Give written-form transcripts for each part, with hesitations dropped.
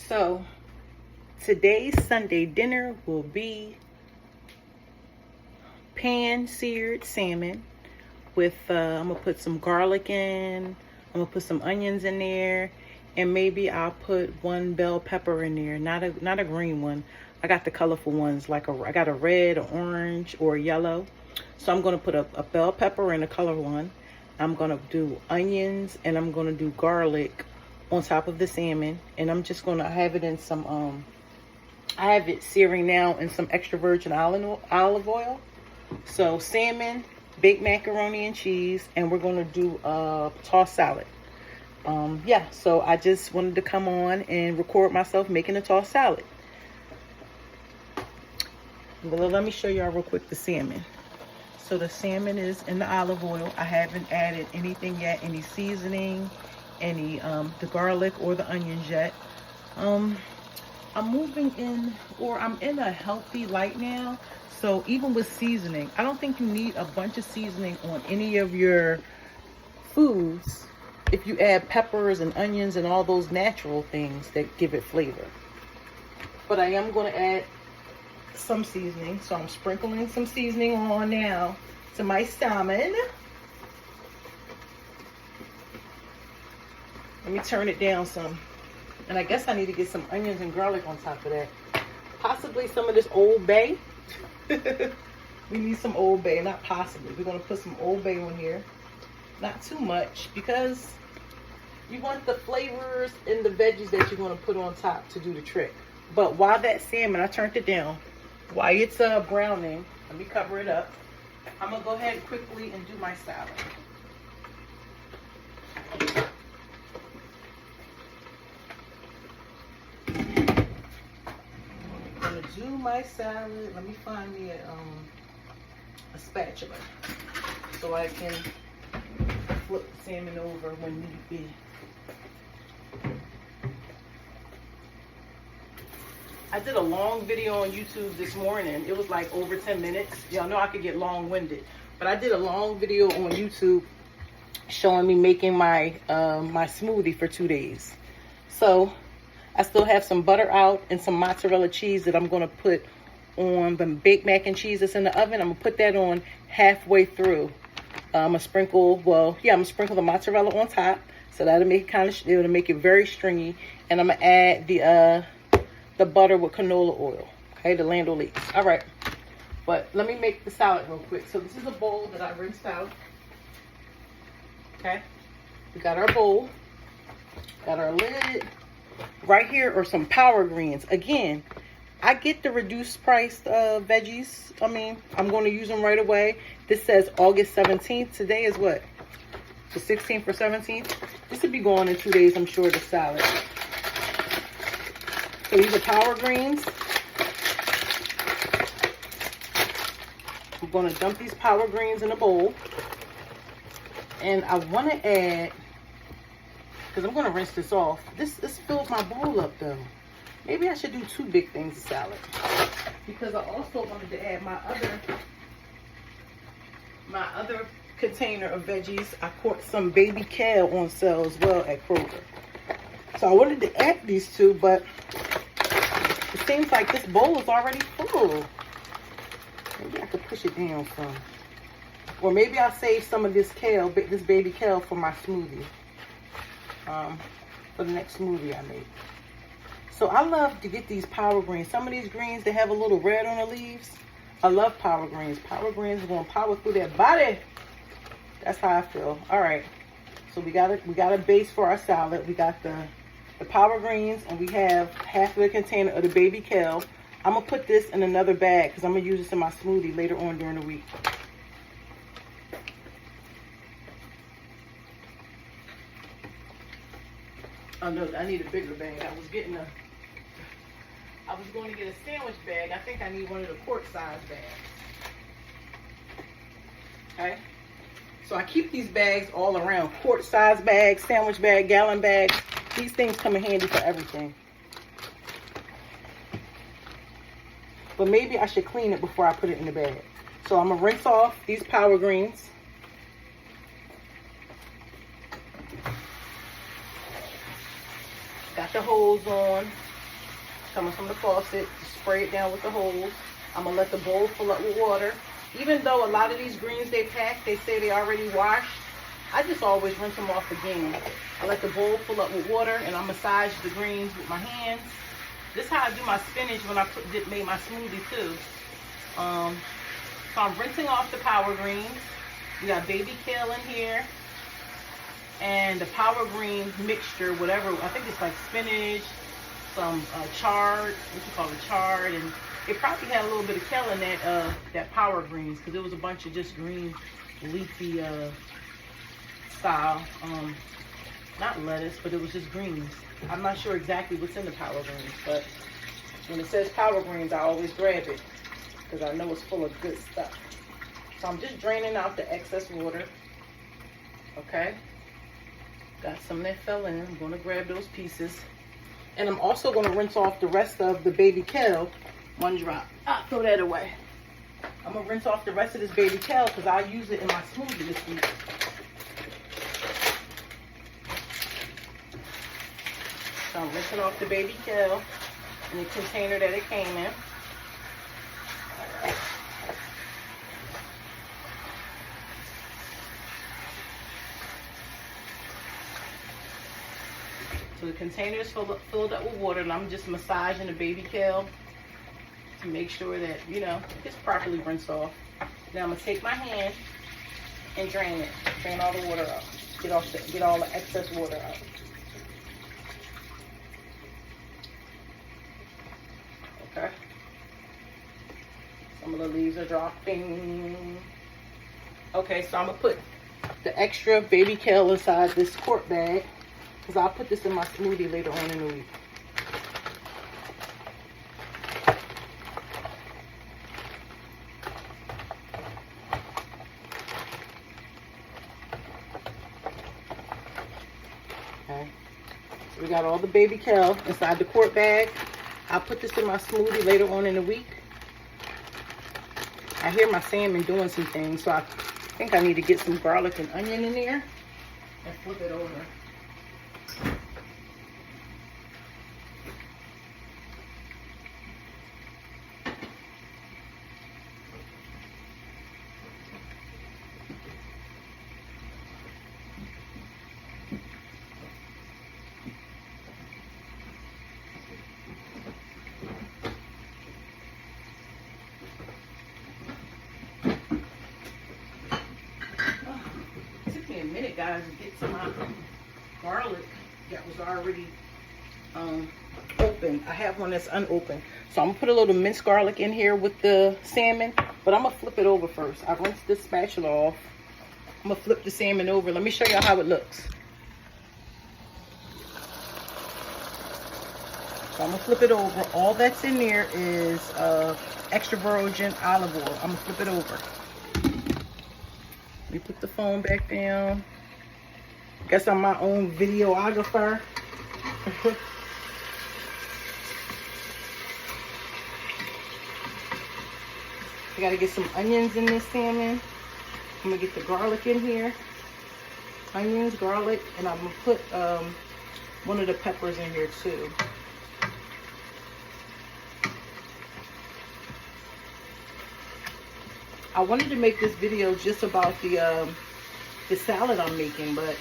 So today's Sunday dinner will be pan-seared salmon with I'm gonna put some garlic in. I'm gonna put some onions in there, and maybe I'll put one bell pepper in there. Not a green one. I got the colorful ones, like I got a red, or orange, or yellow. So I'm gonna put a bell pepper in a color one. I'm gonna do onions, and I'm gonna do garlic on top of the salmon, and I'm just gonna have it in some I have it searing now in some extra virgin olive oil. So salmon, baked macaroni and cheese, and we're gonna do a tossed salad. Yeah, so I just wanted to come on and record myself making a tossed salad. Well, let me show y'all real quick the salmon. So the salmon is in the olive oil. I haven't added anything yet, any seasoning, any the garlic or the onions yet. I'm moving in, or I'm in a healthy light now. So even with seasoning, I don't think you need a bunch of seasoning on any of your foods if you add peppers and onions and all those natural things that give it flavor. But I am going to add some seasoning, so I'm sprinkling some seasoning on now to my salmon. Let me turn it down some. And I guess I need to get some onions and garlic on top of that. Possibly some of this Old Bay. We need some Old Bay, not possibly. We're going to put some Old Bay on here. Not too much, because you want the flavors and the veggies that you're going to put on top to do the trick. But while that salmon, I turned it down. While it's browning, let me cover it up. I'm going to go ahead quickly and do my salad. Do my salad. Let me find me a spatula so I can flip the salmon over when need be. I did a long video on YouTube this morning. It was like over 10 minutes. Y'all know I could get long-winded, but I did a long video on YouTube showing me making my my smoothie for 2 days. So I still have some butter out and some mozzarella cheese that I'm going to put on the baked mac and cheese that's in the oven. I'm going to put that on halfway through. I'm going to sprinkle, I'm going to sprinkle the mozzarella on top. So that'll make it it'll make it very stringy. And I'm going to add the butter with canola oil. Okay, the Land O'Lakes. All right. But let me make the salad real quick. So this is a bowl that I rinsed out. Okay. We got our bowl. Got our lid. Right here are some Power Greens. Again, I get the reduced price veggies. I mean, I'm going to use them right away. This says August 17th. Today is what? The 16th or 17th? This will be going in 2 days, I'm sure, the salad. So these are Power Greens. I'm going to dump these Power Greens in a bowl. And I want to add, because I'm going to rinse this off. This fills my bowl up, though. Maybe I should do 2 big things of salad. Because I also wanted to add my other container of veggies. I caught some baby kale on sale as well at Kroger. So I wanted to add these 2, but it seems like this bowl is already full. Maybe I could push it down some. Or maybe I'll save some of this kale, this baby kale, for my smoothie. For the next smoothie I make. So I love to get these Power Greens. Some of these greens, they have a little red on the leaves. I love Power Greens. Power Greens are going to power through their body. That's how I feel. All right. So we got a base for our salad. We got the Power Greens, and we have half of a container of the baby kale. I'm going to put this in another bag because I'm going to use this in my smoothie later on during the week. Oh no, I need a bigger bag. I was going to get a sandwich bag. I think I need one of the quart size bags. Okay. So I keep these bags all around. Quart size bags, sandwich bag, gallon bags. These things come in handy for everything. But maybe I should clean it before I put it in the bag. So I'm going to rinse off these Power Greens. Got the hose on. coming from the faucet. Spray it down with the hose. I'm gonna let the bowl fill up with water. Even though a lot of these greens they pack, they say they already washed, I just always rinse them off again. I let the bowl fill up with water and I massage the greens with my hands. This is how I do my spinach when I made my smoothie too. So I'm rinsing off the power greens. We got baby kale in here. And the power green mixture, whatever, I think it's like spinach, some chard, what you call it, chard, and it probably had a little bit of kale in that power greens, because it was a bunch of just green, leafy style, not lettuce, but it was just greens. I'm not sure exactly what's in the power greens, but when it says power greens, I always grab it, because I know it's full of good stuff. So I'm just draining out the excess water, okay? Got some that fell in. I'm going to grab those pieces. And I'm also going to rinse off the rest of the baby kale. One drop. Throw that away. I'm going to rinse off the rest of this baby kale because I'll use it in my smoothie this week. So I'm rinsing off the baby kale in the container that it came in. So the container is filled up with water, and I'm just massaging the baby kale to make sure that, you know, it's properly rinsed off. Now I'm gonna take my hand and drain it. Drain all the water out. Get all the excess water out. Okay. Some of the leaves are dropping. Okay, so I'm gonna put the extra baby kale inside this quart bag, because I'll put this in my smoothie later on in the week. Okay. So we got all the baby kale inside the quart bag. I'll put this in my smoothie later on in the week. I hear my salmon doing some things, so I think I need to get some garlic and onion in there and flip it over. Minute, guys, to get to my garlic that was already open. I have one that's unopened, so I'm gonna put a little minced garlic in here with the salmon, but I'm gonna flip it over first. I rinsed this spatula off. I'm gonna flip the salmon over. Let me show y'all how it looks. So I'm gonna flip it over. All that's in there is extra virgin olive oil. I'm gonna flip it over. Let me put the phone back down. Guess I'm my own videographer. I gotta get some onions in this salmon. I'm gonna get the garlic in here. Onions, garlic, and I'm gonna put one of the peppers in here too. I wanted to make this video just about the salad I'm making, but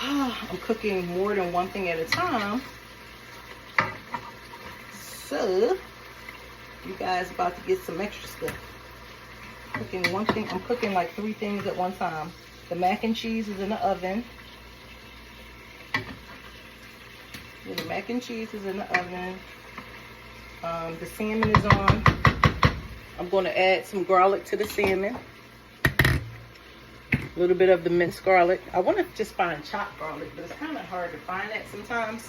I'm cooking more than one thing at a time. So you guys about to get some extra stuff. Cooking one thing, I'm cooking like 3 things at one time. The mac and cheese is in the oven. Yeah, the mac and cheese is in the oven. The salmon is on. I'm going to add some garlic to the salmon. A little bit of the minced garlic. I want to just find chopped garlic, but it's kind of hard to find that sometimes.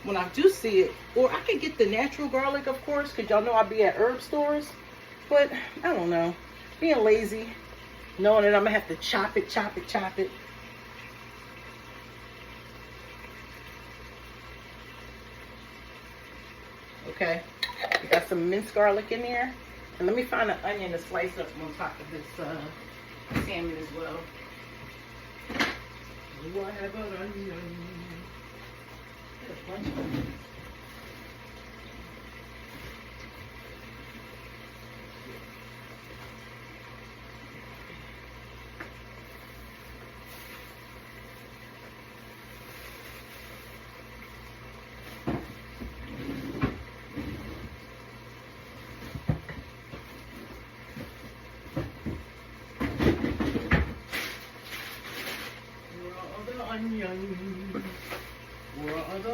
When I do see it, or I could get the natural garlic, of course, because y'all know I be at herb stores. But I don't know. Being lazy, knowing that I'm going to have to chop it. Okay. We got some minced garlic in there. And let me find an onion to slice up on top of this salmon as well. Do I have an onion? There's a bunch of onions.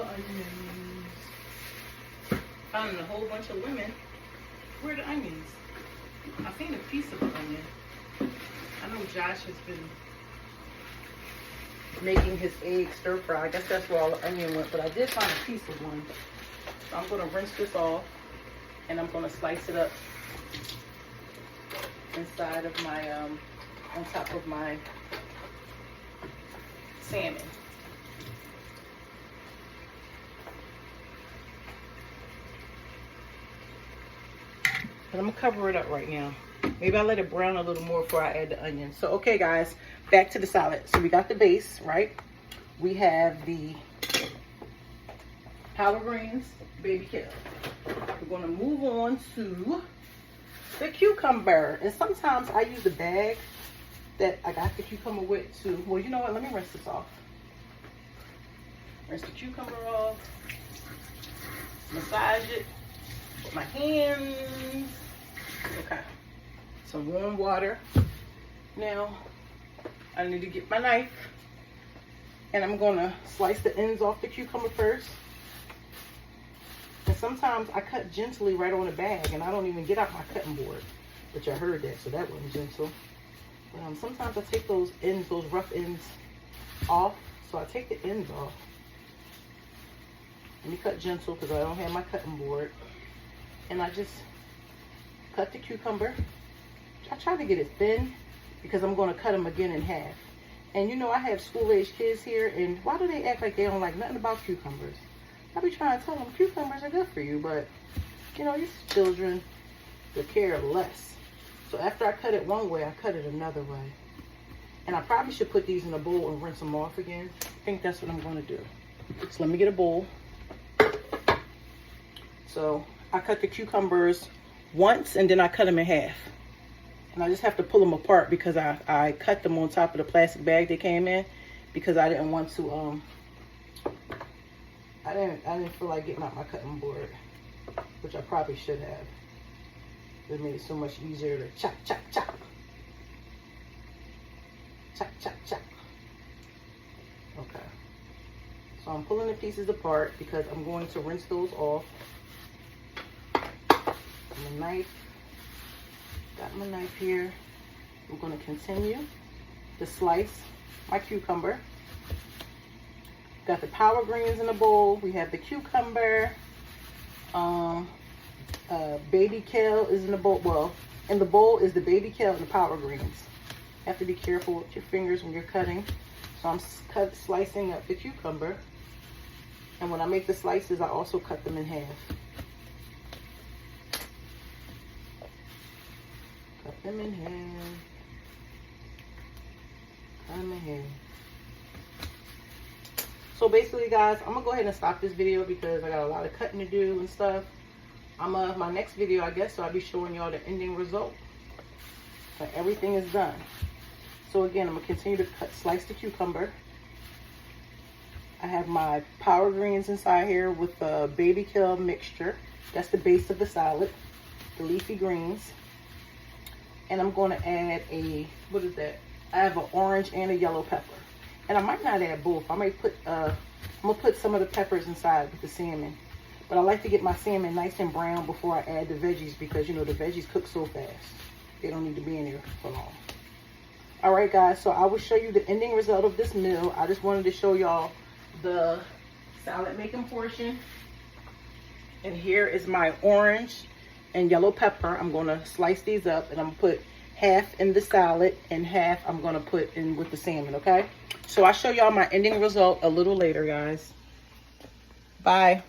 onions. Finding a whole bunch of lemon. Where are the onions? I've seen a piece of an onion. I know Josh has been making his egg stir fry. I guess that's where all the onion went, but I did find a piece of one. So I'm gonna rinse this off and I'm gonna slice it up inside of my, on top of my salmon. And I'm gonna cover it up right now. Maybe I'll let it brown a little more before I add the onion. So, okay guys, back to the salad. So we got the base, right? We have the collard greens, baby kale. We're gonna move on to the cucumber. And sometimes I use the bag that I got the cucumber with too. Well, you know what? Let me rinse this off. Rinse the cucumber off. Massage it with my hands. Okay. Some warm water. Now, I need to get my knife. And I'm going to slice the ends off the cucumber first. And sometimes I cut gently right on the bag. And I don't even get out my cutting board. Which I heard that, so that wasn't gentle. But sometimes I take those ends, those rough ends off. So I take the ends off. Let me cut gentle because I don't have my cutting board. And I just cut the cucumber. I try to get it thin because I'm going to cut them again in half. And you know, I have school-age kids here, and why do they act like they don't like nothing about cucumbers? I be trying to tell them cucumbers are good for you, but you know, these children, they care less. So after I cut it one way, I cut it another way. And I probably should put these in a bowl and rinse them off again. I think that's what I'm going to do. So let me get a bowl. So I cut the cucumbers once and then I cut them in half. And I just have to pull them apart because I cut them on top of the plastic bag they came in because I didn't want to, I didn't feel like getting out my cutting board, which I probably should have. It made it so much easier to chop, chop, chop. Chop, chop, chop. Okay. So I'm pulling the pieces apart because I'm going to rinse those off. My knife. Got my knife here. I'm going to continue to slice my cucumber. Got the power greens in the bowl. We have the cucumber. Baby kale is in the bowl. Well, in the bowl is the baby kale and the power greens. You have to be careful with your fingers when you're cutting. So I'm slicing up the cucumber. And when I make the slices, I also cut them in half. Cut them in half. Cut them in half. So basically, guys, I'm gonna go ahead and stop this video because I got a lot of cutting to do and stuff. My next video, I guess, so I'll be showing y'all the ending result. So everything is done. So again, I'm gonna continue to slice the cucumber. I have my power greens inside here with the baby kale mixture. That's the base of the salad. The leafy greens. And I'm going to add a, what is that? I have an orange and a yellow pepper. And I might not add both. I might put, I'm going to put some of the peppers inside with the salmon. But I like to get my salmon nice and brown before I add the veggies because, you know, the veggies cook so fast. They don't need to be in there for long. All right, guys. So I will show you the ending result of this meal. I just wanted to show y'all the salad making portion. And here is my orange and yellow pepper. I'm going to slice these up and I'm going to put half in the salad and half I'm going to put in with the salmon, okay? So I'll show y'all my ending result a little later, guys. Bye.